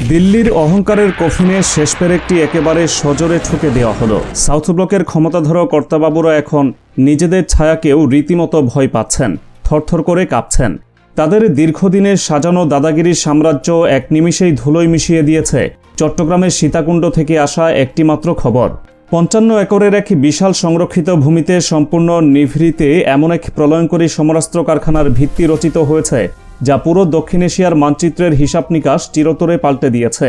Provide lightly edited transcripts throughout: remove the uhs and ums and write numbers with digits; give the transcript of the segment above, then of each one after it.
দিল্লির অহংকারের কফিনে শেষ পেরেকটি একেবারে সজোরে ঠুকে দেওয়া হলো। সাউথ ব্লকের ক্ষমতাধর কর্তাবাবুরা এখন নিজেদের ছায়াকেও রীতিমতো ভয় পাচ্ছেন, থরথর করে কাঁপছেন। তাদের দীর্ঘদিনের সাজানো দাদাগিরির সাম্রাজ্য এক নিমিষেই ধুলোয় মিশিয়ে দিয়েছে চট্টগ্রামের সীতাকুণ্ড থেকে আসা একটিমাত্র খবর। ৫৫ একরের এক বিশাল সংরক্ষিত ভূমিতে সম্পূর্ণ নিভৃতে এমন এক প্রলয়ঙ্করী সমরাস্ত্র কারখানার ভিত্তি রচিত হয়েছে, যা পুরো দক্ষিণ এশিয়ার মানচিত্রের হিসাব নিকাশ চিরতরে পাল্টে দিয়েছে।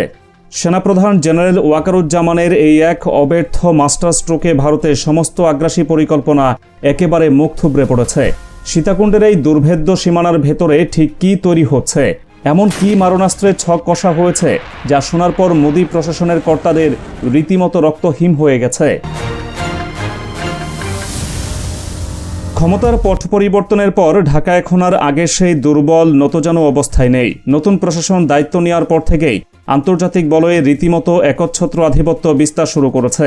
সেনাপ্রধান জেনারেল ওয়াকারুজ্জামানের এই এক অব্যর্থ মাস্টার স্ট্রোকে ভারতের সমস্ত আগ্রাসী পরিকল্পনা একেবারে মুখ থুবড়ে পড়েছে। সীতাকুণ্ডের এই দুর্ভেদ্য সীমানার ভেতরে ঠিক কী তৈরি হচ্ছে, এমন কি মারণাস্ত্রের ছক কষা হয়েছে, যা শোনার পর মোদী প্রশাসনের কর্তাদের রীতিমতো রক্তহীন হয়ে গেছে। ক্ষমতার পট পরিবর্তনের পর ঢাকা এখন আর আগের সেই দুর্বল নতজানু অবস্থায় নেই। নতুন প্রশাসন দায়িত্ব নেওয়ার পর থেকেই আন্তর্জাতিক বলয়ে রীতিমতো একচ্ছত্র আধিপত্য বিস্তার শুরু করেছে।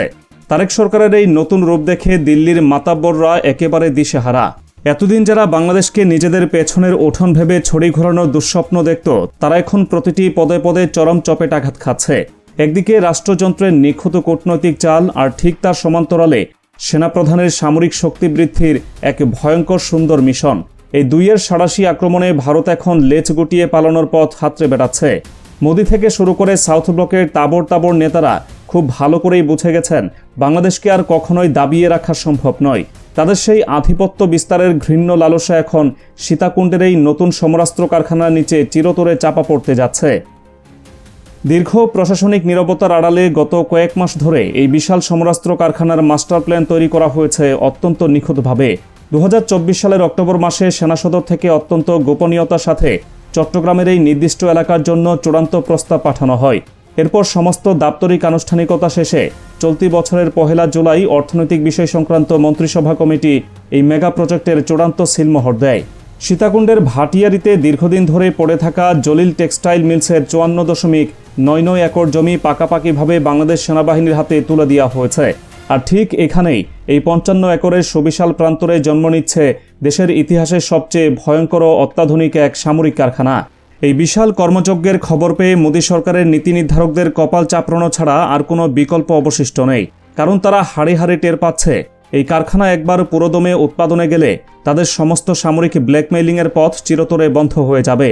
তারেক সরকারের এই নতুন রূপ দেখে দিল্লির মাতাব্বররা একেবারে দিশেহারা। এতদিন যারা বাংলাদেশকে নিজেদের পেছনের উঠোন ভেবে ছড়ি ঘোরানোর দুঃস্বপ্ন দেখত, তারা এখন প্রতিটি পদে পদে চরম চপেটাঘাত খাচ্ছে। একদিকে রাষ্ট্রযন্ত্রের নিখুঁত কূটনৈতিক চাল, আর ঠিক তার সমান্তরালে সেনাপ্রধানের সামরিক শক্তি বৃদ্ধির এক ভয়ঙ্কর সুন্দর মিশন। এই দুইয়ের সাঁড়াশি আক্রমণে ভারত এখন লেজ গুটিয়ে পালানোর পথ হাতড়ে বেড়াচ্ছে। মোদি থেকে শুরু করে সাউথ ব্লকের তাবড় তাবড় নেতারা খুব ভালো করেই বুঝে গেছেন, বাংলাদেশকে আর কখনোই দাবিয়ে রাখা সম্ভব নয়। তাদের সেই আধিপত্য বিস্তারের ঘৃণ্য লালসা এখন সীতাকুণ্ডের এই নতুন সমরাস্ত্র কারখানার নিচে চিরতরে চাপা পড়তে যাচ্ছে। দীর্ঘ প্রশাসনিক নীরবতার আড়ালে গত কয়েক মাস ধরে এই বিশাল সমরাস্ত্র কারখানার মাস্টার প্ল্যান তৈরি করা হয়েছে অত্যন্ত নিখুঁতভাবে। ২০২৪ সালের অক্টোবর মাসে সেনাসদর থেকে অত্যন্ত গোপনীয়তার সাথে চট্টগ্রামের এই নির্দিষ্ট এলাকার জন্য চূড়ান্ত প্রস্তাব পাঠানো হয়। এরপর সমস্ত দাপ্তরিক আনুষ্ঠানিকতা শেষে চলতি বছরের ১ জুলাই অর্থনৈতিক বিষয় সংক্রান্ত মন্ত্রিসভা কমিটি এই মেগা প্রজেক্টের চূড়ান্ত সিলমোহর দেয়। সীতাকুণ্ডের ভাটিয়ারিতে দীর্ঘদিন ধরে পড়ে থাকা জলিল টেক্সটাইল মিলসের ৫৪.৯৯ একর জমি পাকাপাকিভাবে বাংলাদেশ সেনাবাহিনীর হাতে তুলে দেওয়া হয়েছে। আর ঠিক এখানেই এই ৫৫ একরের সুবিশাল প্রান্তরে জন্ম নিচ্ছে দেশের ইতিহাসের সবচেয়ে ভয়ঙ্কর ও অত্যাধুনিক এক সামরিক কারখানা। এই বিশাল কর্মযজ্ঞের খবর পেয়ে মোদী সরকারের নীতি নির্ধারকদের কপাল চাপড়ানো ছাড়া আর কোনো বিকল্প অবশিষ্ট নেই। কারণ তারা হাড়ে হাড়ে টের পাচ্ছে, এই কারখানা একবার পুরোদমে উৎপাদনে গেলে তাদের সমস্ত সামরিক ব্ল্যাকমেইলিংয়ের পথ চিরতরে বন্ধ হয়ে যাবে।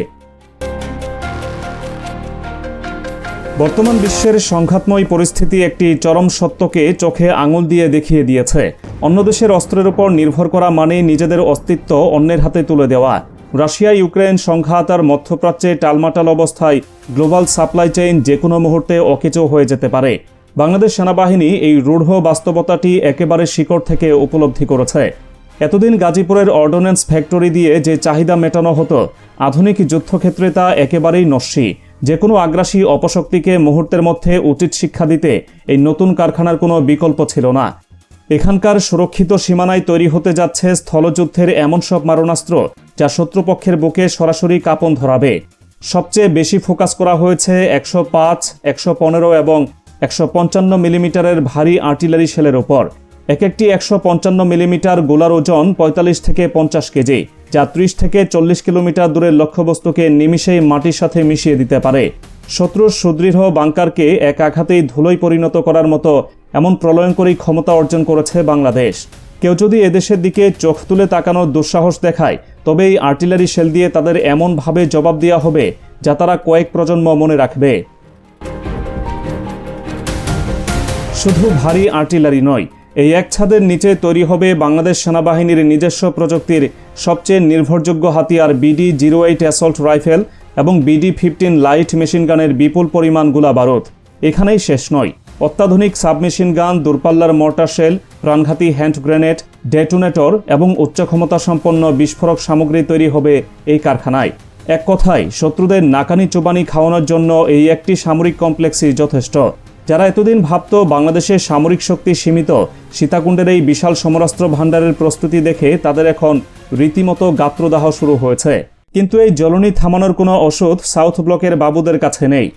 বর্তমান বিশ্বের সংঘাতময় পরিস্থিতি একটি চরম সত্যকে চোখে আঙুল দিয়ে দেখিয়ে দিয়েছে। অন্য দেশের অস্ত্রের উপর নির্ভর করা মানে নিজেদের অস্তিত্ব অন্যের হাতে তুলে দেওয়া। রাশিয়া ইউক্রেন সংঘাত আর মধ্যপ্রাচ্যে টালমাটাল অবস্থায় গ্লোবাল সাপ্লাই চেইন যে কোনো মুহূর্তে অকেচো হয়ে যেতে পারে। বাংলাদেশ সেনাবাহিনী এই রূঢ় বাস্তবতাটি একেবারে শিকড় থেকে উপলব্ধি করেছে। এতদিন গাজীপুরের অর্ডন্যান্স ফ্যাক্টরি দিয়ে যে চাহিদা মেটানো হতো, আধুনিক যুদ্ধক্ষেত্রে তা একেবারেই নস্যি। যে কোনো আগ্রাসী অপশক্তিকে মুহূর্তের মধ্যে উচিত শিক্ষা দিতে এই নতুন কারখানার কোনো বিকল্প ছিল না। এখানকার সুরক্ষিত সীমানায় তৈরি হতে যাচ্ছে স্থলযুদ্ধের এমন সব মারণাস্ত্র, যা শত্রুপক্ষের বুকে সরাসরি কাঁপন ধরাবে। সবচেয়ে বেশি ফোকাস করা হয়েছে ১০৫, ১১৫ এবং ১৫৫ মিলিমিটারের ভারী আর্টিলারি শেলের ওপর। একটি ১৫৫ মিলিমিটার গোলার ওজন ৪৫ থেকে ৫০ কেজি, যা ৩০ থেকে ৪০ কিলোমিটার দূরের লক্ষ্যবস্তুকে নিমিষেই মাটির সাথে মিশিয়ে দিতে পারে। শত্রুর সুদৃঢ় বাংকারকে এক আঘাতেই ধুলোয় পরিণত করার মতো এমন প্রলয়ঙ্করী ক্ষমতা অর্জন করেছে বাংলাদেশ। কেউ যদি এদেশের দিকে চোখ তুলে তাকানোর দুঃসাহস দেখায়, তবে এই আর্টিলারি শেল দিয়ে তাদের এমনভাবে জবাব দেওয়া হবে, যা তারা কয়েক প্রজন্ম মনে রাখবে। শুধু ভারী আর্টিলারি নয়, এই এক ছাদের নিচে তৈরি হবে বাংলাদেশ সেনাবাহিনীর নিজস্ব প্রযুক্তির সবচেয়ে নির্ভরযোগ্য হাতিয়ার BD-08 অ্যাসল্ট রাইফেল এবং BD-15 লাইট মেশিন গানের বিপুল পরিমাণ গোলা বারুদ। এখানেই শেষ নয়, অত্যাধুনিক সাবমেশিন গান, দূরপাল্লার মর্টার শেল, প্রাণঘাতী হ্যান্ড গ্রেনেড, ডেটোনেটর এবং উচ্চ ক্ষমতা সম্পন্ন বিস্ফোরক সামগ্রী তৈরি হবে এই কারখানায়। এক কথায়, শত্রুদের নাকানি চোবানি খাওয়ানোর জন্য এই একটি সামরিক কমপ্লেক্সই যথেষ্ট। যারা এতদিন ভাবত বাংলাদেশের সামরিক শক্তি সীমিত, সীতাকুণ্ডের এই বিশাল সমরাস্ত্র ভাণ্ডারের প্রস্তুতি দেখে তাদের এখন রীতিমতো গাত্রদাহ শুরু হয়েছে। কিন্তু এই জ্বলনি থামানোর কোনো ওষুধ সাউথ ব্লকের বাবুদের কাছে নেই।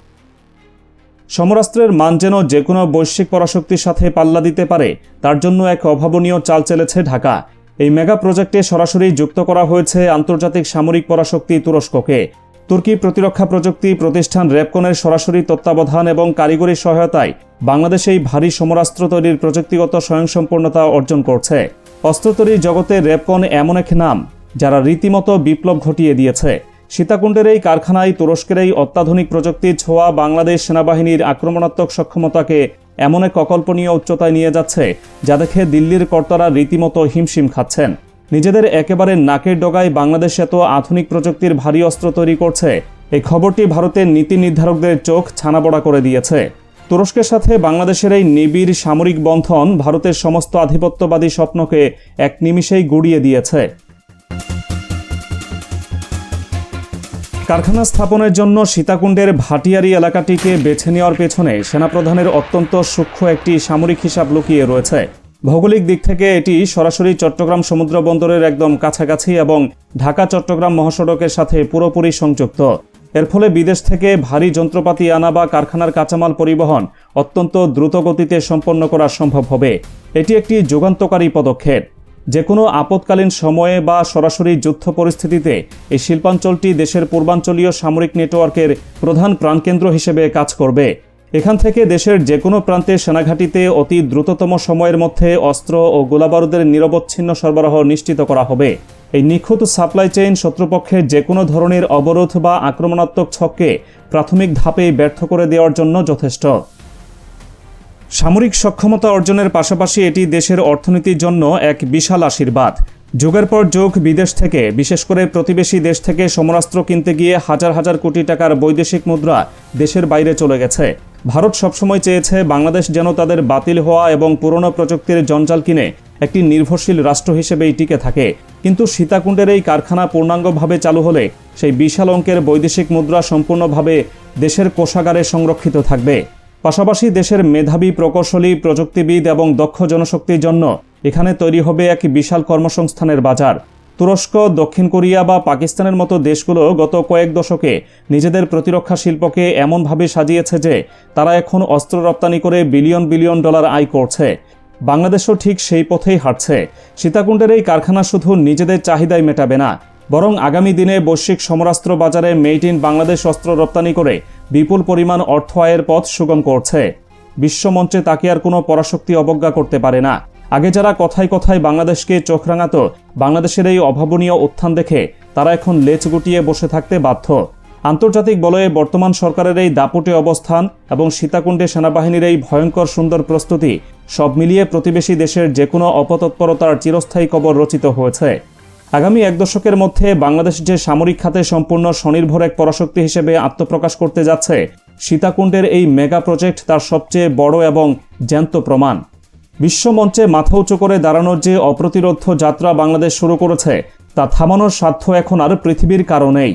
সমরাস্ত্রের মান যেন যে কোনো বৈশ্বিক পরাশক্তির সাথে পাল্লা দিতে পারে, তার জন্য এক অভাবনীয় চাল চেলেছে ঢাকা। এই মেগা প্রজেক্টে সরাসরি যুক্ত করা হয়েছে আন্তর্জাতিক সামরিক পরাশক্তি তুরস্ককে। তুর্কি প্রতিরক্ষা প্রযুক্তি প্রতিষ্ঠান রেপকনের সরাসরি তত্ত্বাবধান এবং কারিগরি সহায়তায় বাংলাদেশ এই ভারী সমরাস্ত্র তৈরির প্রযুক্তিগত স্বয়ংসম্পূর্ণতা অর্জন করছে। অস্ত্র তৈরির জগতে রেপকন এমন এক নাম যারা রীতিমতো বিপ্লব ঘটিয়ে দিয়েছে। সীতাকুণ্ডের এই কারখানায় তুরস্কের এই অত্যাধুনিক প্রযুক্তির ছোঁয়া বাংলাদেশ সেনাবাহিনীর আক্রমণাত্মক সক্ষমতাকে এমন এক অকল্পনীয় উচ্চতায় নিয়ে যাচ্ছে, যা দেখে দিল্লির কর্তারা রীতিমতো হিমশিম খাচ্ছেন। নিজেদের একেবারে নাকের ডগায় বাংলাদেশ এত আধুনিক প্রযুক্তির ভারী অস্ত্র তৈরি করছে, এই খবরটি ভারতের নীতি নির্ধারকদের চোখ ছানাবড়া করে দিয়েছে। তুরস্কের সাথে বাংলাদেশের এই নিবিড় সামরিক বন্ধন ভারতের সমস্ত আধিপত্যবাদী স্বপ্নকে এক নিমিষেই গুড়িয়ে দিয়েছে। কারখানা স্থাপনের জন্য সীতাকুণ্ডের ভাটিয়ারি এলাকাটিকে বেছে নেওয়ার পেছনে সেনাপ্রধানের অত্যন্ত সূক্ষ্ম একটি সামরিক হিসাব লুকিয়ে রয়েছে। ভৌগোলিক দিক থেকে এটি সরাসরি চট্টগ্রাম সমুদ্র বন্দরের একদম কাছাকাছি এবং ঢাকা চট্টগ্রাম মহাসড়কের সাথে পুরোপুরি সংযুক্ত। এর ফলে বিদেশ থেকে ভারী যন্ত্রপাতি আনা বা কারখানার কাঁচামাল পরিবহন অত্যন্ত দ্রুত গতিতে সম্পন্ন করা সম্ভব হবে। এটি একটি যুগান্তকারী পদক্ষেপ। যে কোনো আপৎকালীন সময়ে বা সরাসরি যুদ্ধ পরিস্থিতিতে এই শিল্পাঞ্চলটি দেশের পূর্বাঞ্চলীয় সামরিক নেটওয়ার্কের প্রধান প্রাণকেন্দ্র হিসেবে কাজ করবে। এখান থেকে দেশের যে কোনো প্রান্তে সেনাঘাঁটিতে অতি দ্রুততম সময়ের মধ্যে অস্ত্র ও গোলাবারুদের নিরবচ্ছিন্ন সরবরাহ নিশ্চিত করা হবে। এই নিখুঁত সাপ্লাই চেইন শত্রুপক্ষের যে কোনো ধরনের অবরোধ বা আক্রমণাত্মক ছককে প্রাথমিক ধাপেই ব্যর্থ করে দেওয়ার জন্য যথেষ্ট। সামরিক সক্ষমতা অর্জনের পাশাপাশি এটি দেশের অর্থনীতির জন্য এক বিশাল আশীর্বাদ। যুগের পর যুগ বিদেশ থেকে, বিশেষ করে প্রতিবেশী দেশ থেকে সমরাস্ত্র কিনতে গিয়ে হাজার হাজার কোটি টাকার বৈদেশিক মুদ্রা দেশের বাইরে চলে গেছে। ভারত সবসময় চেয়েছে বাংলাদেশ যেন তাদের বাতিল হওয়া এবং পুরনো প্রযুক্তির জঞ্জাল কিনে একটি নির্ভরশীল রাষ্ট্র হিসেবেই টিকে থাকে। কিন্তু সীতাকুণ্ডের এই কারখানা পূর্ণাঙ্গভাবে চালু হলে সেই বিশাল অঙ্কের বৈদেশিক মুদ্রা সম্পূর্ণভাবে দেশের কোষাগারে সংরক্ষিত থাকবে। পাশাপাশি দেশের মেধাবী প্রকৌশলী, প্রযুক্তিবিদ এবং দক্ষ জনশক্তির জন্য এখানে তৈরি হবে এক বিশাল কর্মসংস্থানের বাজার। তুরস্ক, দক্ষিণ কোরিয়া বা পাকিস্তানের মতো দেশগুলো গত কয়েক দশকে নিজেদের প্রতিরক্ষা শিল্পকে এমনভাবে সাজিয়েছে যে তারা এখন অস্ত্র রপ্তানি করে বিলিয়ন বিলিয়ন ডলার আয় করছে। বাংলাদেশও ঠিক সেই পথেই হাঁটছে। সীতাকুণ্ডের এই কারখানা শুধু নিজেদের চাহিদাই মেটাবে না, বরং আগামী দিনে বৈশ্বিক সমরাস্ত্র বাজারে মেড ইন বাংলাদেশ অস্ত্র রপ্তানি করে বিপুল পরিমাণ অর্থ আয়ের পথ সুগম করছে। বিশ্বমঞ্চে তাকে আর কোনো পরাশক্তি অবজ্ঞা করতে পারে না। আগে যারা কথায় কথায় বাংলাদেশকে চোখ রাঙাত, বাংলাদেশের এই অভাবনীয় উত্থান দেখে তারা এখন লেজ গুটিয়ে বসে থাকতে বাধ্য। আন্তর্জাতিক বলয়ে বর্তমান সরকারের এই দাপুটে অবস্থান এবং সীতাকুণ্ডে সেনাবাহিনীর এই ভয়ঙ্কর সুন্দর প্রস্তুতি সব মিলিয়ে প্রতিবেশী দেশের যে কোনো অপতৎপরতার চিরস্থায়ী কবর রচিত হয়েছে। আগামী এক দশকের মধ্যে বাংলাদেশ যে সামরিক খাতে সম্পূর্ণ স্বনির্ভর এক পরাশক্তি হিসেবে আত্মপ্রকাশ করতে যাচ্ছে, সীতাকুণ্ডের এই মেগা প্রজেক্ট তার সবচেয়ে বড় এবং জ্যান্ত প্রমাণ। বিশ্বমঞ্চে মাথা উঁচু করে দাঁড়ানোর যে অপ্রতিরোধ্য যাত্রা বাংলাদেশ শুরু করেছে, তা থামানোর সাধ্য এখন আর পৃথিবীর কারো নেই।